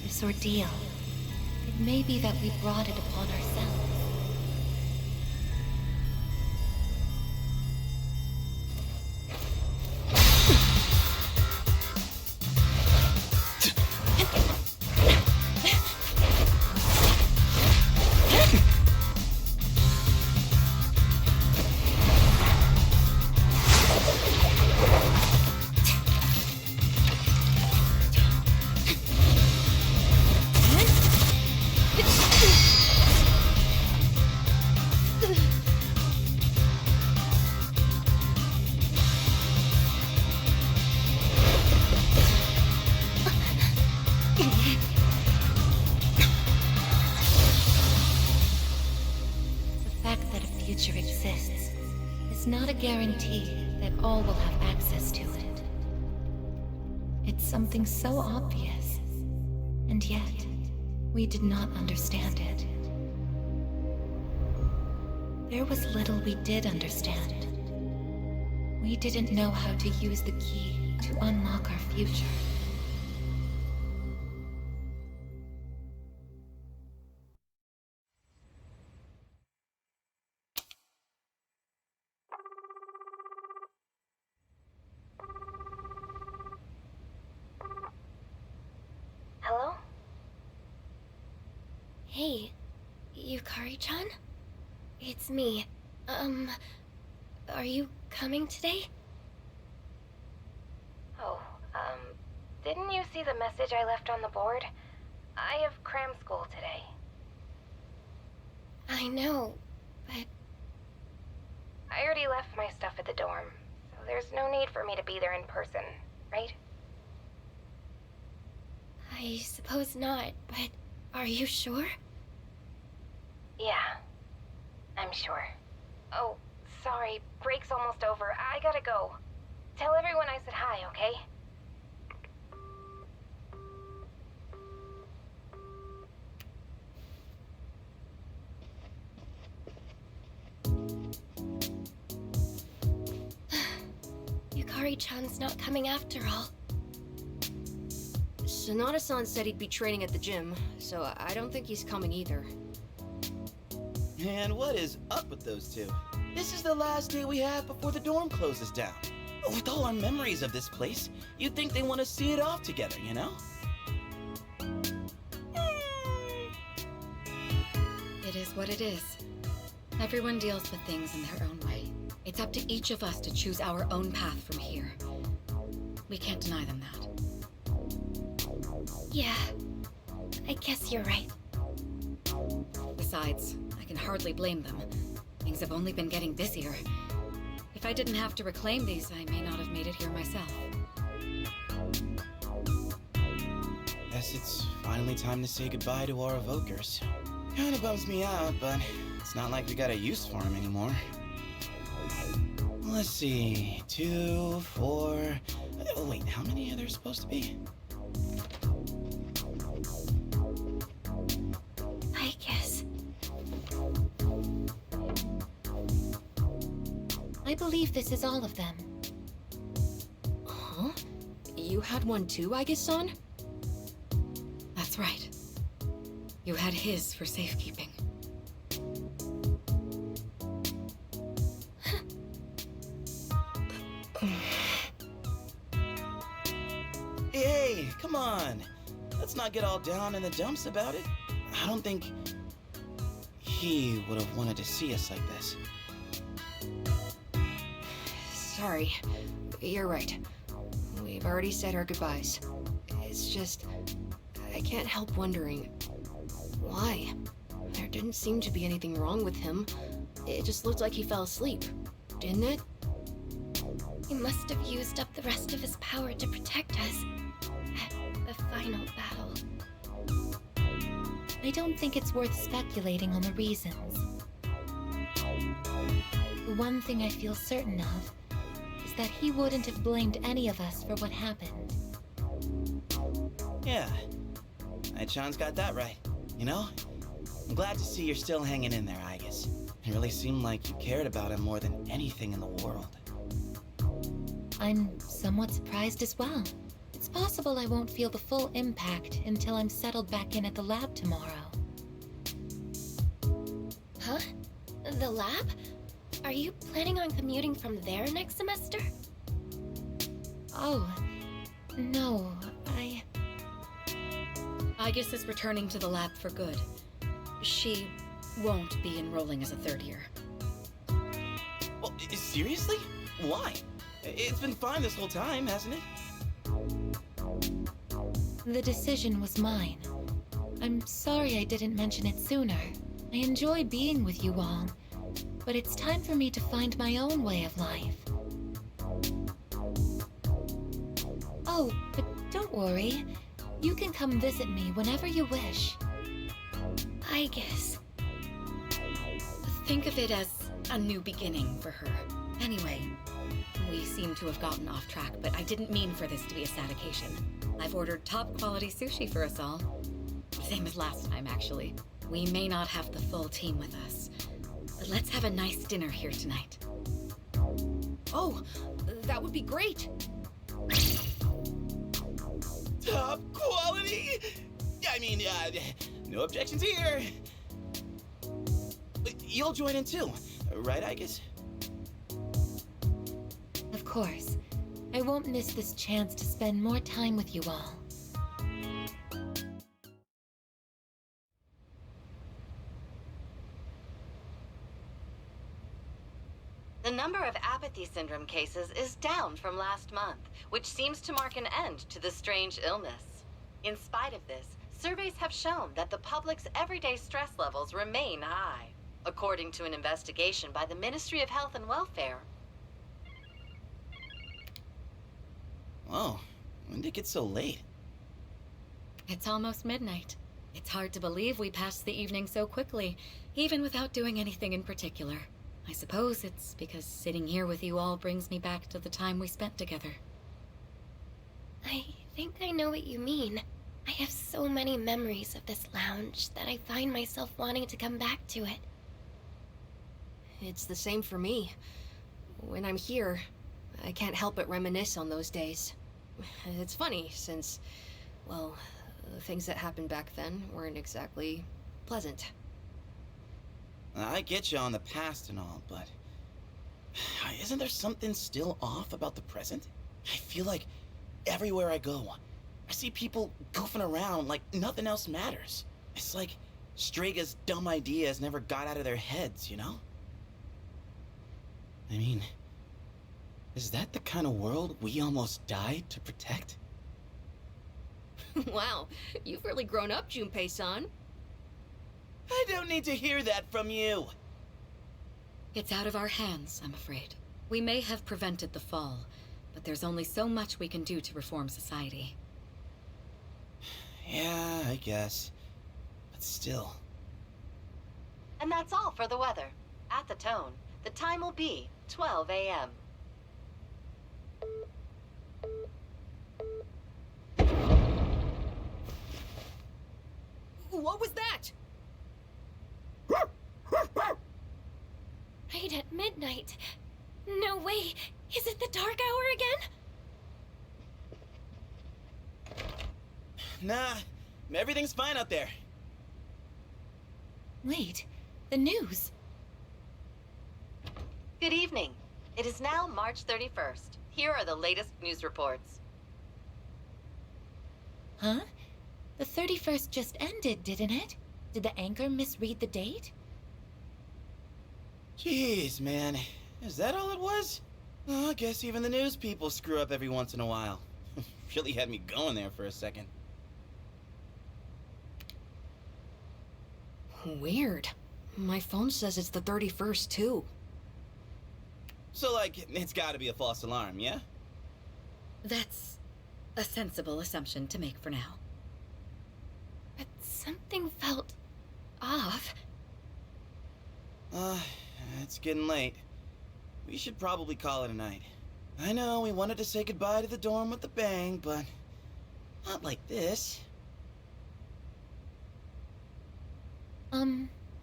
This ordeal, it may be that we brought it upon ourselves. Not a guarantee that all will have access to it. It's something so obvious, and yet we did not understand it. There was little we did understand. We didn't know how to use the key to unlock our future. Hello? Hey, Yukari-chan? It's me. Are you coming today? Oh, didn't you see the message I left on the board? I have cram school today. I know, but I heard already left my stuff at the dorm, so there's no need for me to be there in person, right? I suppose not, but are you sure? Yeah, I'm sure. Oh, sorry, break's almost over. I gotta go. Tell everyone I said hi, okay? Yukari-chan's not coming after all. Sonata-san said he'd be training at the gym, so I don't think he's coming either. And what is up with those two? This is the last day we have before the dorm closes down. With all our memories of this place, you'd think they want to see it off together, you know? It is what it is. Everyone deals with things in their own way. It's up to each of us to choose our own path from here. We can't deny them that. Yeah, I guess you're right. Besides, I can hardly blame them. Things have only been getting busier. If I didn't have to reclaim these, I may not have made it here myself. Guess it's finally time to say goodbye to our evokers. Kinda bums me out, but it's not like we got a use for them anymore. Let's see, 2, 4... Oh, wait, how many are there supposed to be? Aigis. I believe this is all of them. Huh? You had one too, Aigis-san? That's right. You had his for safekeeping. Hey, come on! Let's not get all down in the dumps about it. I don't think he would have wanted to see us like this. Sorry. You're right. We've already said our goodbyes. It's just... I can't help wondering... why? There didn't seem to be anything wrong with him. It just looked like he fell asleep. Didn't it? He must have used up the rest of his power to protect us. At the final battle. I don't think it's worth speculating on the reasons. The one thing I feel certain of is that he wouldn't have blamed any of us for what happened. Yeah, Ai-chan's got that right. You know, I'm glad to see you're still hanging in there, Aigis. It really seemed like you cared about him more than anything in the world. I'm somewhat surprised as well. It's possible I won't feel the full impact until I'm settled back in at the lab tomorrow. Huh? The lab? Are you planning on commuting from there next semester? Oh, no, Aigis is returning to the lab for good. She won't be enrolling as a third year. Well, seriously? Why? It's been fine this whole time, hasn't it? The decision was mine. I'm sorry I didn't mention it sooner. I enjoy being with you all, but it's time for me to find my own way of life. Oh, but don't worry. You can come visit me whenever you wish. Aigis. Think of it as a new beginning for her. Anyway, we seem to have gotten off track, but I didn't mean for this to be a sad occasion. I've ordered top-quality sushi for us all. Same as last time, actually. We may not have the full team with us, but let's have a nice dinner here tonight. Oh, that would be great! Top quality? I mean, no objections here. You'll join in too, right, Aigis? Of course. I won't miss this chance to spend more time with you all. The number of apathy syndrome cases is down from last month, which seems to mark an end to the strange illness. In spite of this, surveys have shown that the public's everyday stress levels remain high. according to an investigation by the Ministry of Health and Welfare. Whoa, when did it get so late? It's almost midnight. It's hard to believe we passed the evening so quickly, even without doing anything in particular. I suppose it's because sitting here with you all brings me back to the time we spent together. I think I know what you mean. I have so many memories of this lounge that I find myself wanting to come back to it. It's the same for me. When I'm here, I can't help but reminisce on those days. It's funny, since, well, the things that happened back then weren't exactly pleasant. I get you on the past and all, but isn't there something still off about the present? I feel like everywhere I go, I see people goofing around like nothing else matters. It's like Straga's dumb ideas never got out of their heads, you know? I mean, is that the kind of world we almost died to protect? Wow, you've really grown up, Junpei-san. I don't need to hear that from you. It's out of our hands, I'm afraid. We may have prevented the fall, but there's only so much we can do to reform society. Yeah, I guess. But still. And that's all for the weather. At the tone, the time will be 12 a.m. What was that? Right at midnight. No way. Is it the dark hour again? Nah, everything's fine out there. Wait, the news. Good evening. It is now March 31st. Here are the latest news reports. Huh? The 31st just ended, didn't it? Did the anchor misread the date? Jeez, man. Is that all it was? Oh, I guess even the news people screw up every once in a while. Really had me going there for a second. Weird. My phone says it's the 31st, too. So, like, it's gotta be a false alarm, yeah? That's a sensible assumption to make for now. But something felt off. It's getting late. We should probably call it a night. I know we wanted to say goodbye to the dorm with a bang, but not like this.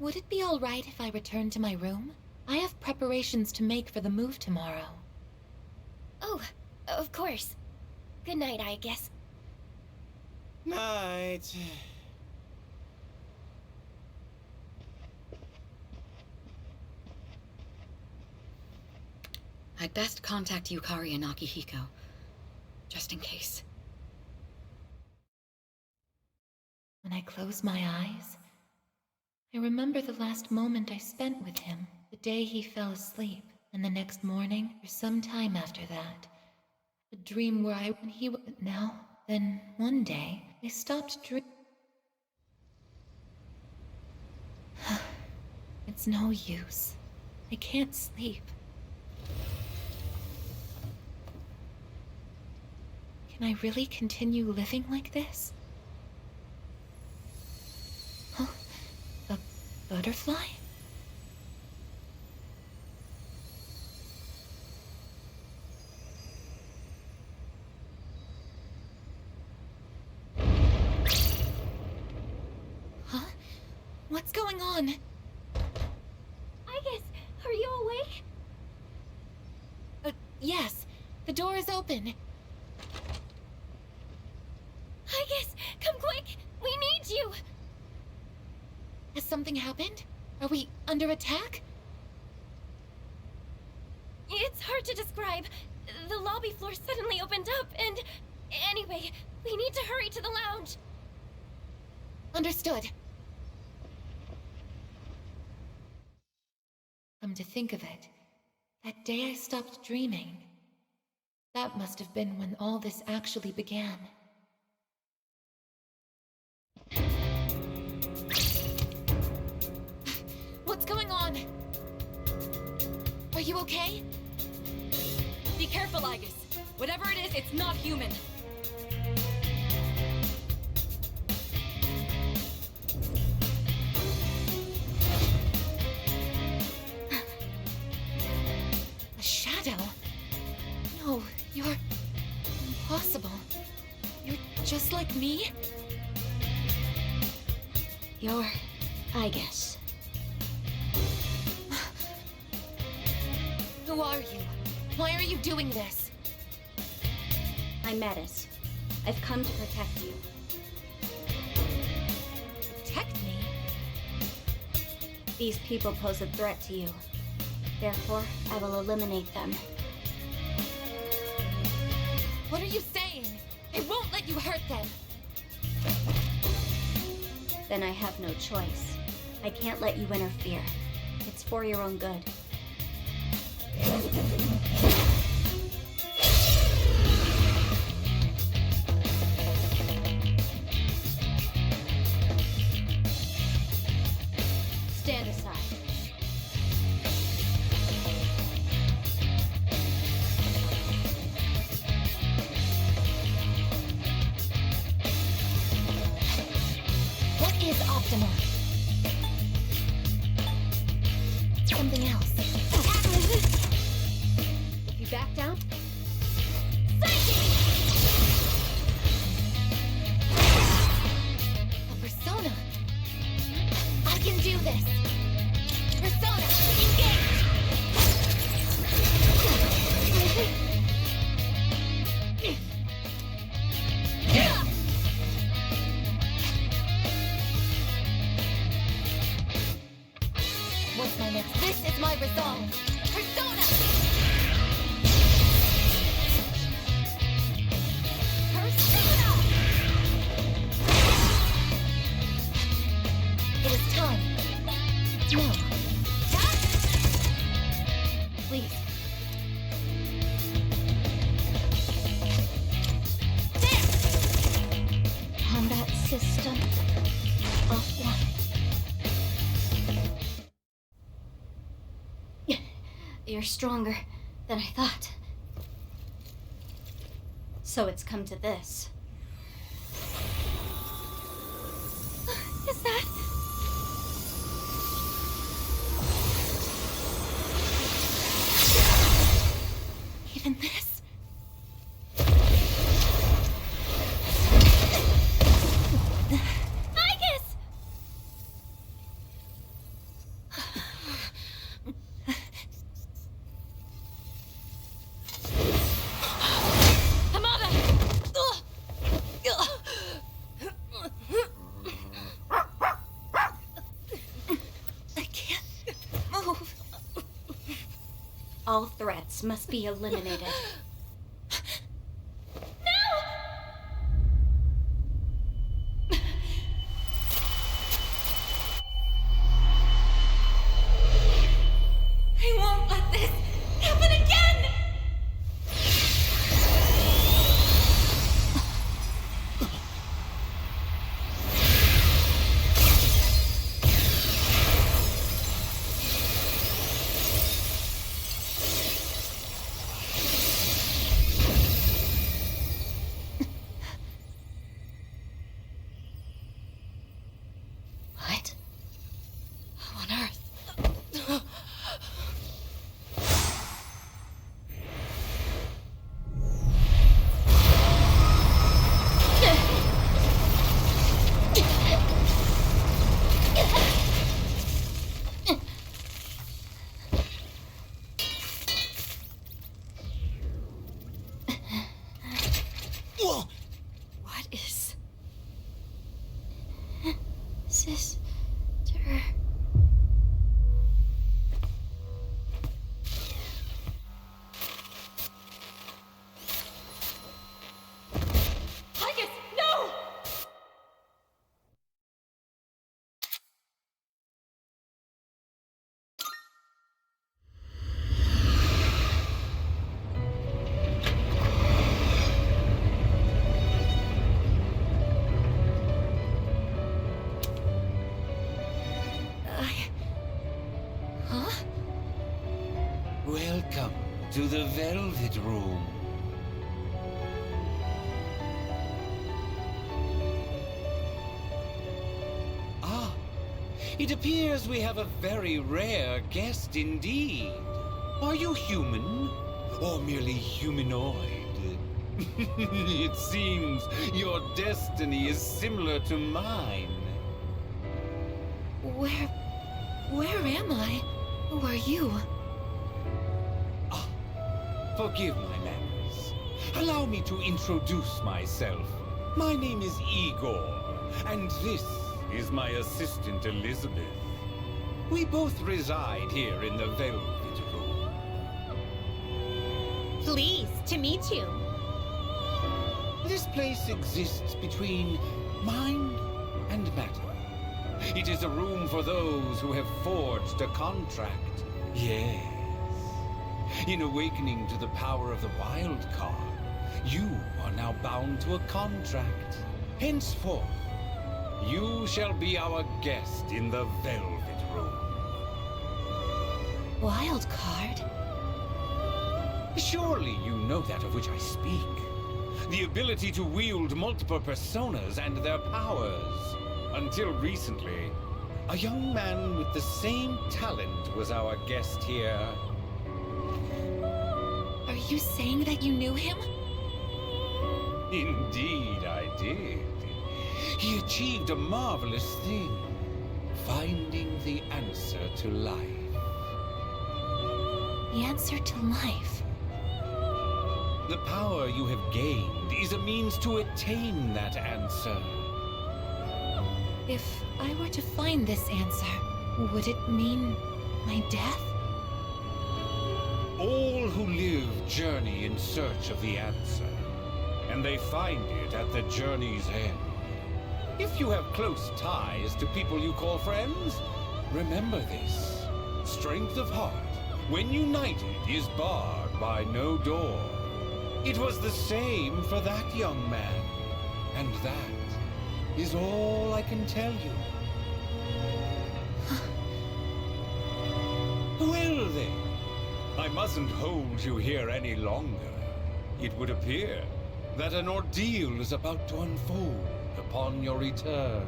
Would it be all right if I returned to my room? I have preparations to make for the move tomorrow. Oh, of course. Good night, I guess. Night. I'd best contact Yukari and Akihiko, just in case. When I close my eyes, I remember the last moment I spent with him, the day he fell asleep, and the next morning, or some time after that. A dream where when he was now, then one day, I stopped dreaming. It's no use. I can't sleep. Can I really continue living like this? Huh? A butterfly? Huh? What's going on? Aigis, are you awake? Yes. The door is open. Aigis, come quick! We need you! Has something happened? Are we under attack? It's hard to describe. The lobby floor suddenly opened up and... Anyway, we need to hurry to the lounge. Understood. Come to think of it, that day I stopped dreaming. That must have been when all this actually began. What's going on? Are you okay? Be careful, Aigis. Whatever it is, it's not human. A shadow? No, you're impossible. You're just like me? You're Aigis. Who are you? Why are you doing this? I'm Metis. I've come to protect you. Protect me? These people pose a threat to you. Therefore, I will eliminate them. What are you saying? I won't let you hurt them! Then I have no choice. I can't let you interfere. It's for your own good. Stand aside. What is optimal? Something else. If you back down, a persona. I can do this. Persona, engage. What's my next? This is my resolve. Persona! Persona! It is time. No. Tap! Please. There! Combat system offline. You're stronger than I thought. So it's come to this. Is that? Even this? Aigis! Hamada! I can't move. All threats must be eliminated. I won't let this happen again! Welcome to the Velvet Room. Ah, it appears we have a very rare guest indeed. Are you human? Or merely humanoid? It seems your destiny is similar to mine. Where am I? Who are you? Ah, forgive my manners. Allow me to introduce myself. My name is Igor, and this is my assistant Elizabeth. We both reside here in the Velvet Room. Pleased to meet you. This place exists between mind and matter. It is a room for those who have forged a contract. Yes. In awakening to the power of the wild card, you are now bound to a contract. Henceforth, you shall be our guest in the Velvet Room. Wild card? Surely you know that of which I speak. The ability to wield multiple personas and their powers. Until recently, a young man with the same talent was our guest here. Are you saying that you knew him? Indeed, I did. He achieved a marvelous thing, finding the answer to life. The answer to life. The power you have gained is a means to attain that answer. If I were to find this answer, would it mean my death? All who live journey in search of the answer, and they find it at the journey's end. If you have close ties to people you call friends, remember this. Strength of heart, when united, is barred by no door. It was the same for that young man, and that is all I can tell you. Well then, I mustn't hold you here any longer. It would appear that an ordeal is about to unfold upon your return.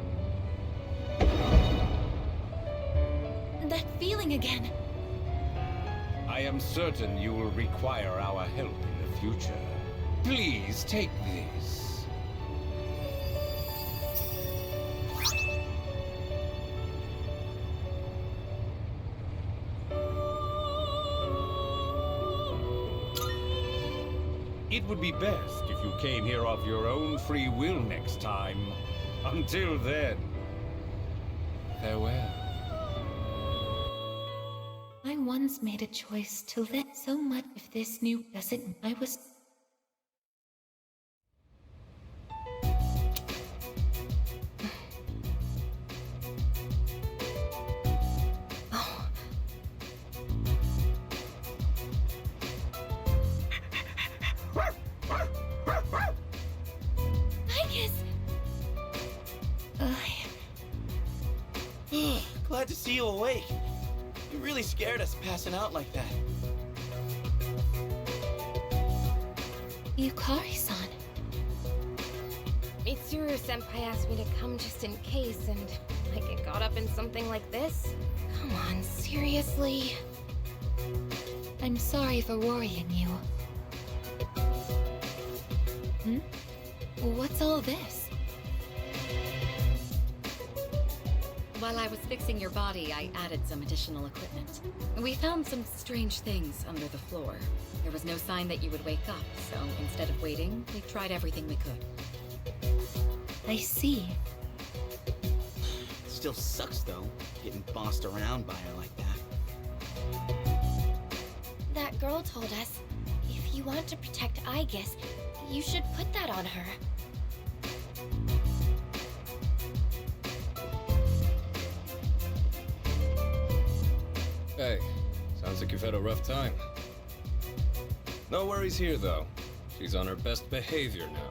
That feeling again. I am certain you will require our help in the future. Please take this. It would be best if you came here of your own free will next time. Until then, farewell. I once made a choice to let so much of this new doesn't. I was. Aigis! Glad to see you awake. You really scared us passing out like that. Yukari-san. Mitsuru-senpai asked me to come just in case, and I get caught up in something like this? Come on, seriously? I'm sorry for worrying you. What's all this? While I was fixing your body, I added some additional equipment. We found some strange things under the floor. There was no sign that you would wake up, so instead of waiting, we tried everything we could. I see. Still sucks though, getting bossed around by her like that. That girl told us, if you want to protect Aigis, you should put that on her. Hey, sounds like you've had a rough time. No worries here, though. She's on her best behavior now.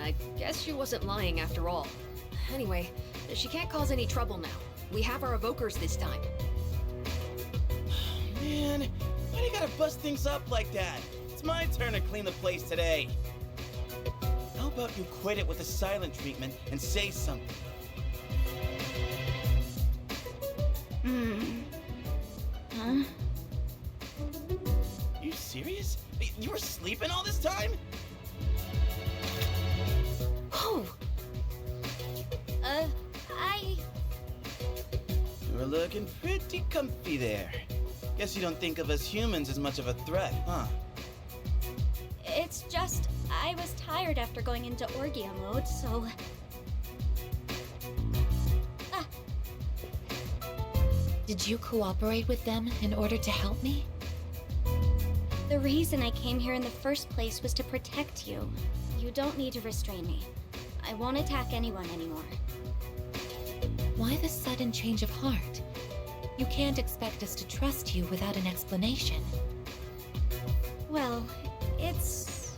I guess she wasn't lying after all. Anyway, She can't cause any trouble now. We have our evokers this time. Man, why do you gotta bust things up like that? It's my turn to clean the place today. How about you quit it with the silent treatment and say something? Huh? You serious? You were sleeping all this time? Oh! You're looking pretty comfy there. Guess you don't think of us humans as much of a threat, huh? It's just, I was tired after going into Orgia mode, so... Did you cooperate with them in order to help me? The reason I came here in the first place was to protect you. You don't need to restrain me. I won't attack anyone anymore. Why the sudden change of heart? You can't expect us to trust you without an explanation. Well, it's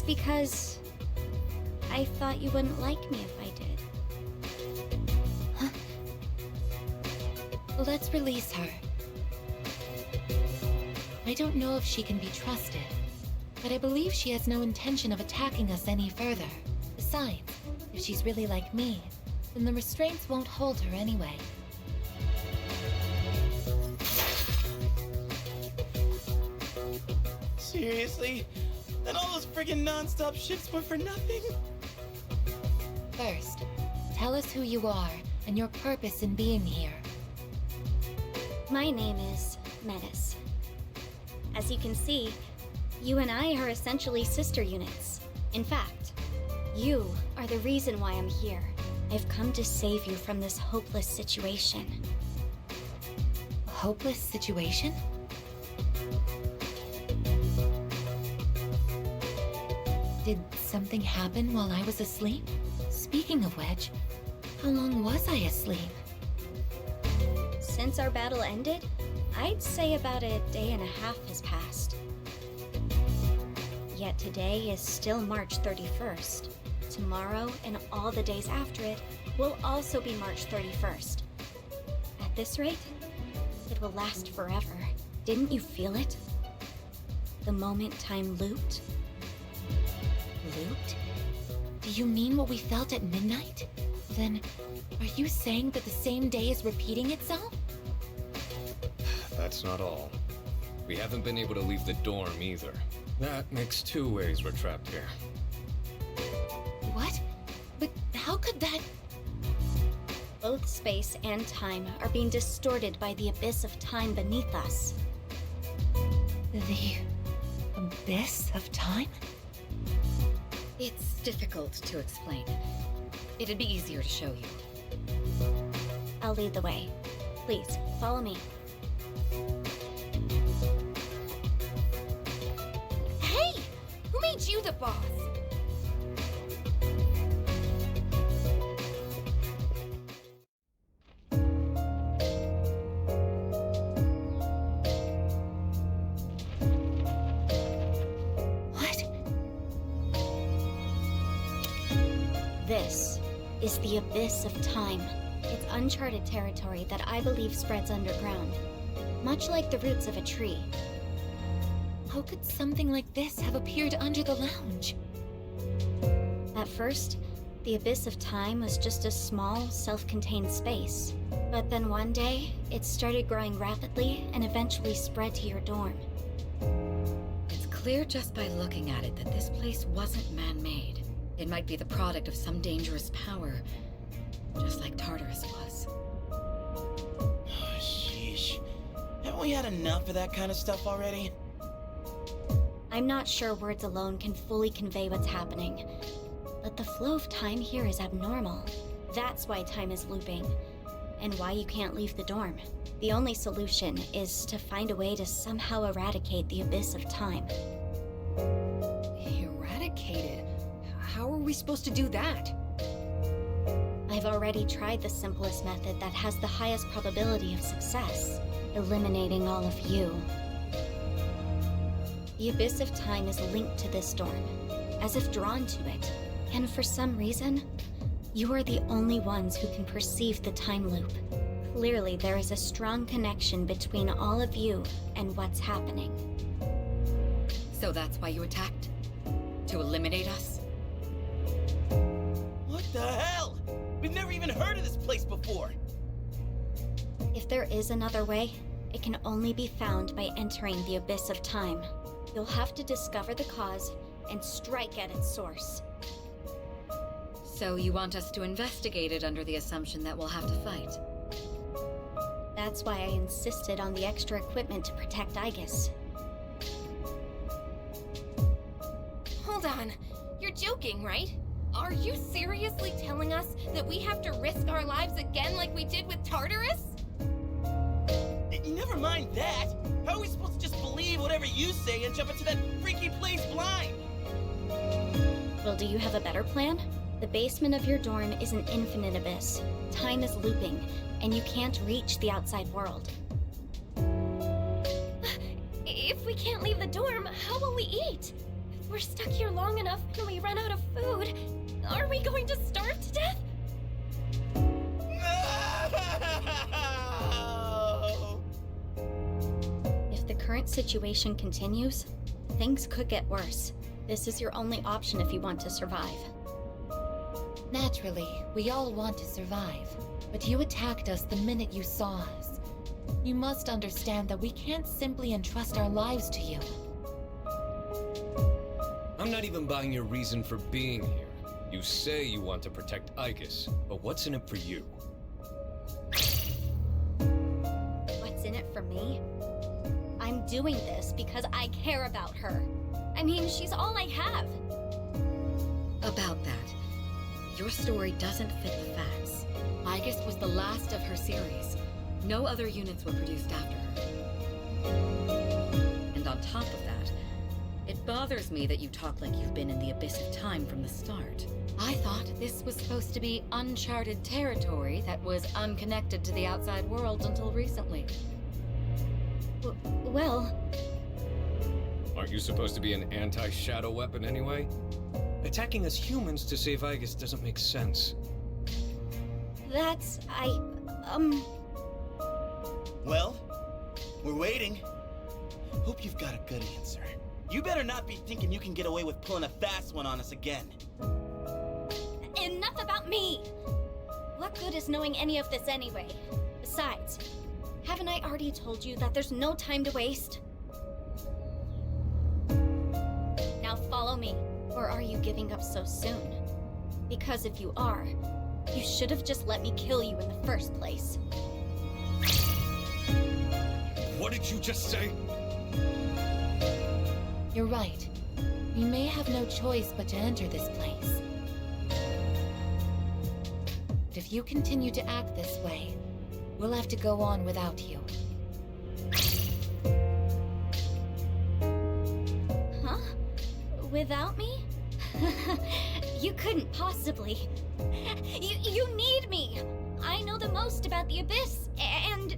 because I thought you wouldn't like me if I did. Huh? Let's release her. I don't know if she can be trusted, but I believe she has no intention of attacking us any further. Besides, if she's really like me, then the restraints won't hold her anyway. Seriously? Then all those friggin' non-stop shifts were for nothing? First, tell us who you are and your purpose in being here. My name is Metis. As you can see, you and I are essentially sister units. In fact, you are the reason why I'm here. I've come to save you from this hopeless situation. A hopeless situation? Did something happen while I was asleep? Speaking of which, how long was I asleep? Since our battle ended, I'd say about a day and a half has passed. Yet today is still March 31st. Tomorrow and all the days after it will also be March 31st. At this rate, it will last forever. Didn't you feel it? The moment time looped? Looped? Do you mean what we felt at midnight? Then, are you saying that the same day is repeating itself? That's not all. We haven't been able to leave the dorm either. That makes two ways we're trapped here. What? But how could that... Both space and time are being distorted by the abyss of time beneath us. The... abyss of time? It's difficult to explain. It'd be easier to show you. I'll lead the way. Please, follow me. Hey! Who made you the boss? What? This is the abyss of time. It's uncharted territory that I believe spreads underground, much like the roots of a tree. How could something like this have appeared under the lounge? At first, the abyss of time was just a small, self-contained space. But then one day, it started growing rapidly and eventually spread to your dorm. It's clear just by looking at it that this place wasn't man-made. It might be the product of some dangerous power, just like Tartarus was. Oh, sheesh. Haven't we had enough of that kind of stuff already? I'm not sure words alone can fully convey what's happening, but the flow of time here is abnormal. That's why time is looping, and why you can't leave the dorm. The only solution is to find a way to somehow eradicate the abyss of time. Eradicated? How are we supposed to do that? I've already tried the simplest method that has the highest probability of success, eliminating all of you. The abyss of time is linked to this dorm, as if drawn to it. And for some reason, You are the only ones who can perceive the time loop. Clearly, there is a strong connection between all of you and what's happening. So that's why you attacked? To eliminate us? What the hell? We've never even heard of this place before. If there is another way, it can only be found by entering the abyss of time. You'll have to discover the cause and strike at its source. So you want us to investigate it under the assumption that we'll have to fight? That's why I insisted on the extra equipment to protect Aigis. Hold on. You're joking, right? Are you seriously telling us that we have to risk our lives again like we did with Tartarus? Never mind that. How are we supposed to just believe whatever you say and jump into that freaky place blind? Well, do you have a better plan? The basement of your dorm is an infinite abyss. Time is looping, and you can't reach the outside world. If we can't leave the dorm, how will we eat? If we're stuck here long enough and we run out of food, are we going to starve to death? No! If the current situation continues, things could get worse. This is your only option if you want to survive. Naturally, we all want to survive. But you attacked us the minute you saw us. You must understand that we can't simply entrust our lives to you. I'm not even buying your reason for being here. You say you want to protect Aigis, but what's in it for you? What's in it for me? I'm doing this because I care about her. I mean, she's all I have. About that, your story doesn't fit the facts. Aigis was the last of her series. No other units were produced after her. And on top of that, it bothers me that you talk like you've been in the abyss of time from the start. I thought this was supposed to be uncharted territory that was unconnected to the outside world until recently. Well, Aren't you supposed to be an anti-shadow weapon anyway? Attacking us humans to save Aigis doesn't make sense. that's... Well, we're waiting. Hope you've got a good answer. You better not be thinking you can get away with pulling a fast one on us again. Enough about me! What good is knowing any of this anyway? Besides, haven't I already told you that there's no time to waste? Now follow me, or are you giving up so soon? Because if you are, you should have just let me kill you in the first place. What did you just say? You're right. We may have no choice but to enter this place. But if you continue to act this way, we'll have to go on without you. Huh? Without me? You couldn't possibly. You need me! I know the most about the Abyss, and...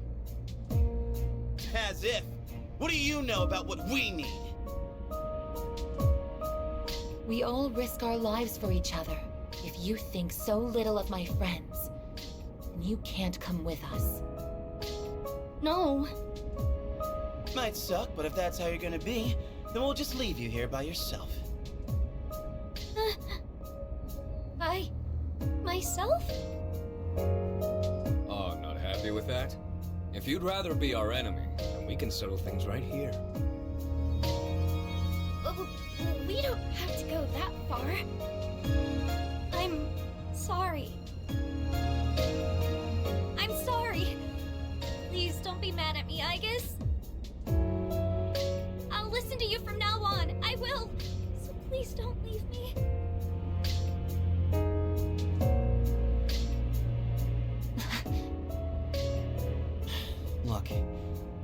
As if. What do you know about what we need? We all risk our lives for each other. If you think so little of my friends, then you can't come with us. No. Might suck, but if that's how you're gonna be, then we'll just leave you here by yourself. By... myself? Oh, not happy with that? If you'd rather be our enemy, then we can settle things right here. We don't have to go that far. I'm sorry. I'm sorry. Please don't be mad at me, Aigis. I'll listen to you from now on. I will. So please don't leave me. Look,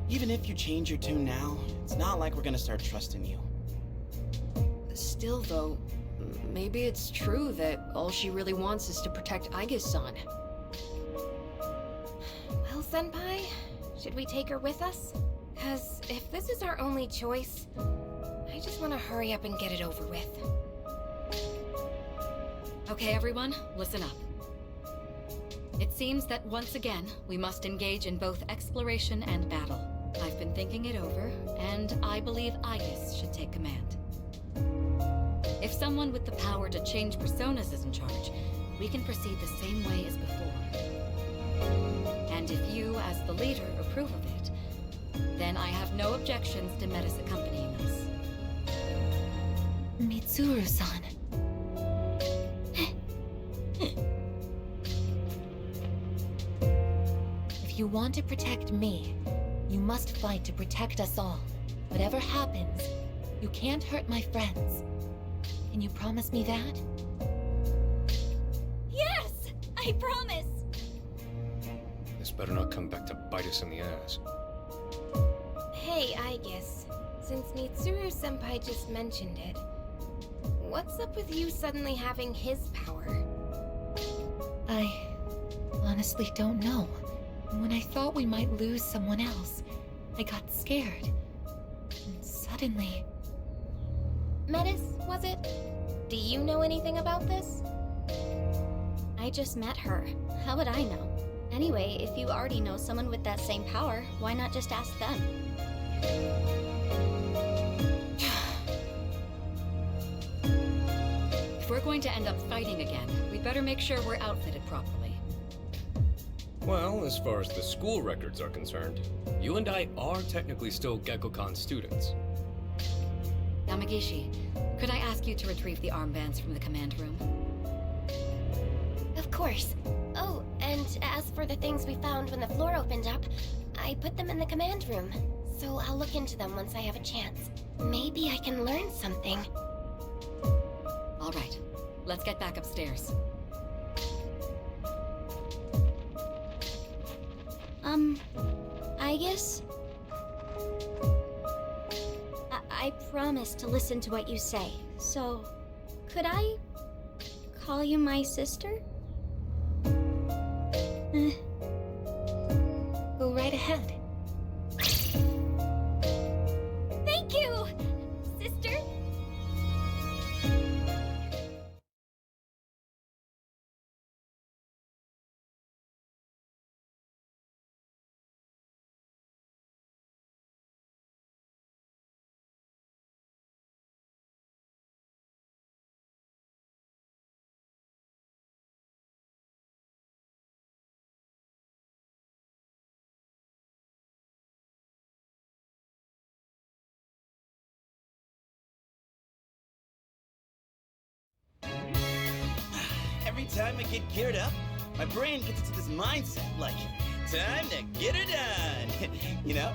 even if you change your tune now, it's not like we're gonna start trusting you. Still, though, maybe it's true that all she really wants is to protect Aigis-san. Well, Senpai, should we take her with us? Because if this is our only choice, I just want to hurry up and get it over with. Okay, everyone, listen up. It seems that once again, we must engage in both exploration and battle. I've been thinking it over, and I believe Aigis should take command. If someone with the power to change personas is in charge, we can proceed the same way as before. And if you, as the leader, approve of it, then I have no objections to Metis accompanying us. Mitsuru-san. If you want to protect me, you must fight to protect us all. Whatever happens, you can't hurt my friends. Can you promise me that? Yes! I promise! This better not come back to bite us in the ass. Hey, Aigis. Since Mitsuru-senpai just mentioned it, what's up with you suddenly having his power? I honestly don't know. When I thought we might lose someone else, I got scared. And suddenly... Metis, was it? Do you know anything about this? I just met her. How would I know? Anyway, if you already know someone with that same power, why not just ask them? If we're going to end up fighting again, we'd better make sure we're outfitted properly. Well, as far as the school records are concerned, you and I are technically still Gekkokan students. Yamagishi, could I ask you to retrieve the armbands from the command room? Of course. Oh, and as for the things we found when the floor opened up, I put them in the command room. So I'll look into them once I have a chance. Maybe I can learn something. All right, let's get back upstairs. Aigis? I promise to listen to what you say, so could I call you my sister? Go right ahead. Thank you, sister! Every time I get geared up, my brain gets into this mindset like, time to get her done. You know?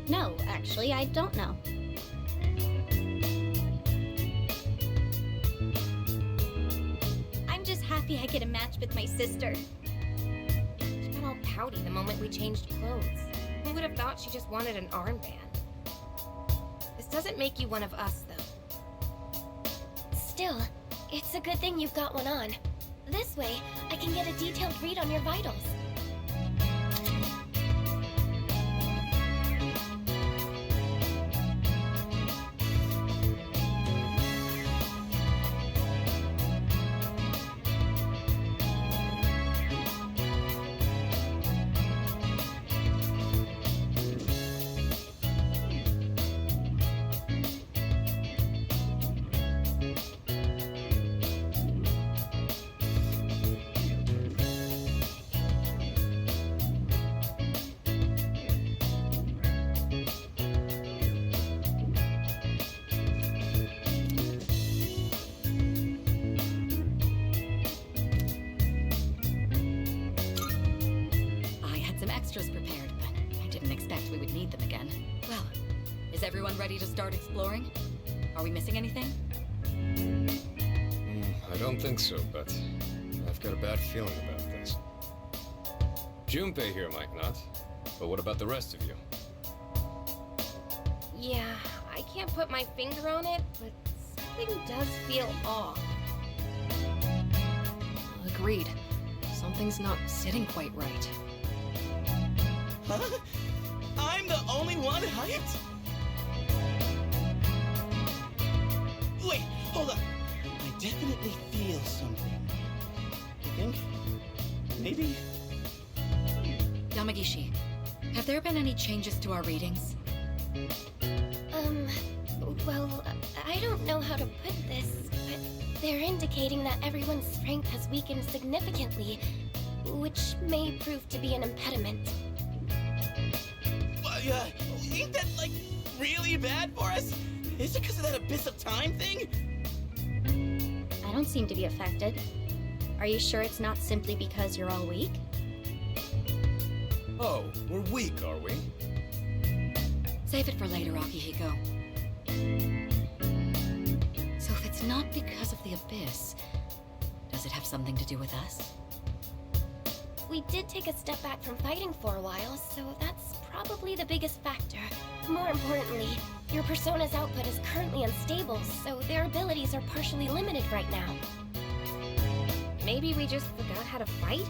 No, actually, I don't know. I'm just happy I get a match with my sister. She got all pouty the moment we changed clothes. Who would have thought she just wanted an armband? This doesn't make you one of us, though. Still, it's a good thing you've got one on. This way, I can get a detailed read on your vitals. Extras prepared, but I didn't expect we would need them again. Well, is everyone ready to start exploring? Are we missing anything? I don't think so, but I've got a bad feeling about this. Junpei here might not, but what about the rest of you? Yeah, I can't put my finger on it, but something does feel off. agreed. Something's not sitting quite right. Huh? I'm the only one hyped? Wait, hold up. I definitely feel something. I think... maybe... Yamagishi, have there been any changes to our readings? Well, I don't know how to put this, but they're indicating that everyone's strength has weakened significantly, which may prove to be an impediment. Ain't that, like, really bad for us? Is it because of that abyss of time thing? I don't seem to be affected. Are you sure it's not simply because you're all weak? Oh, we're weak, are we? Save it for later, Akihiko. So if it's not because of the abyss, does it have something to do with us? We did take a step back from fighting for a while, so that's probably the biggest factor. More importantly, your persona's output is currently unstable, so their abilities are partially limited right now. Maybe we just forgot how to fight?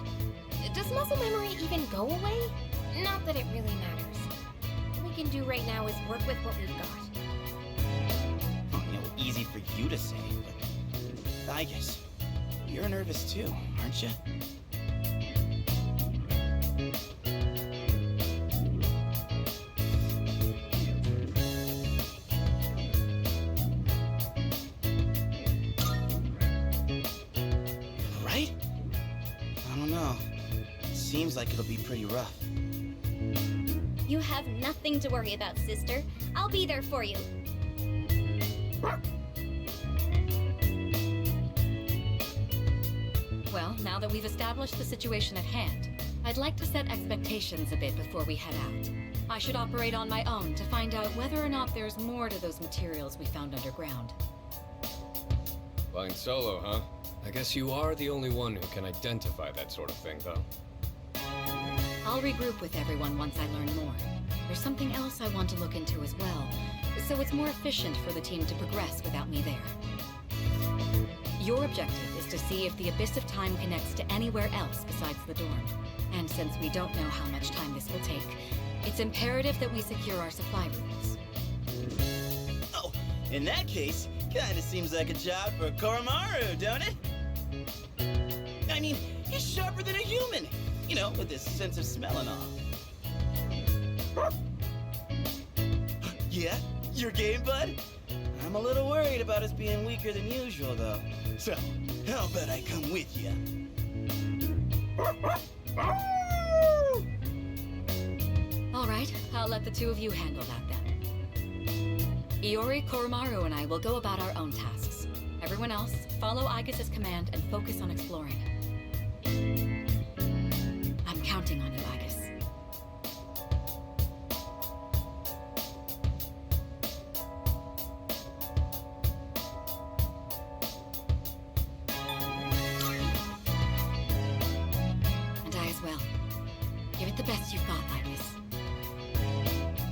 Does muscle memory even go away? Not that it really matters. All we can do right now is work with what we've got. Easy for you to say, but... Aigis, you're nervous too, aren't you? Right? I don't know. Seems like it'll be pretty rough. You have nothing to worry about, sister. I'll be there for you. Well, now that we've established the situation at hand, I'd like to set expectations a bit before we head out. I should operate on my own to find out whether or not there's more to those materials we found underground. Flying solo, huh? I guess you are the only one who can identify that sort of thing, though. I'll regroup with everyone once I learn more. There's something else I want to look into as well, so it's more efficient for the team to progress without me there. Your objective is to see if the Abyss of Time connects to anywhere else besides the dorm. And since we don't know how much time this will take, it's imperative that we secure our supply routes. Oh, in that case, kinda seems like a job for Koromaru, don't it? I mean, he's sharper than a human, you know, with his sense of smell and all. Yeah? Your game, bud? I'm a little worried about us being weaker than usual, though. So, how about I come with you? All right, I'll let the two of you handle that then. Iori, Koromaru, and I will go about our own tasks. Everyone else, follow Aigis' command and focus on exploring. I'm counting on you, Aigis. And I as well. Give it the best you've got, Aigis.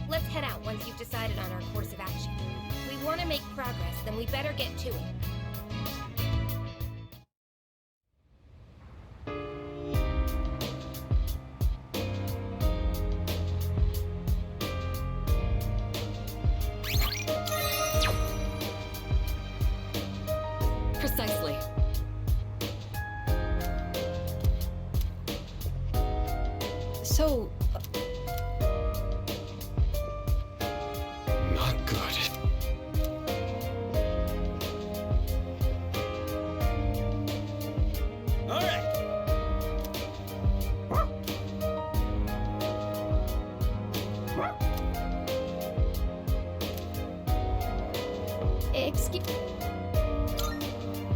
Let's head out once you've decided on our course of action. If we want to make progress, then we better get to it. Precisely. So, Not good. All right. Excuse...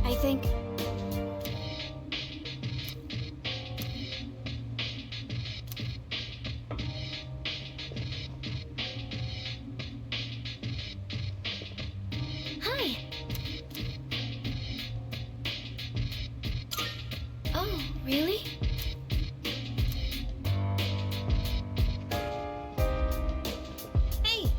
I think... Hi! Oh, really? Hey!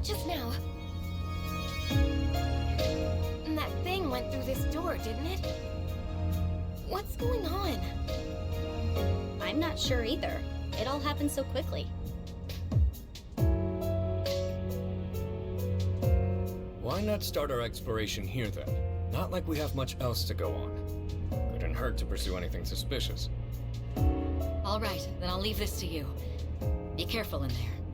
Just now. And that thing went through this door, didn't it? What's going on? I'm not sure either. It all happened so quickly. Why not start our exploration here then? Not like we have much else to go on. Couldn't hurt to pursue anything suspicious. All right, then I'll leave this to you. Be careful in there.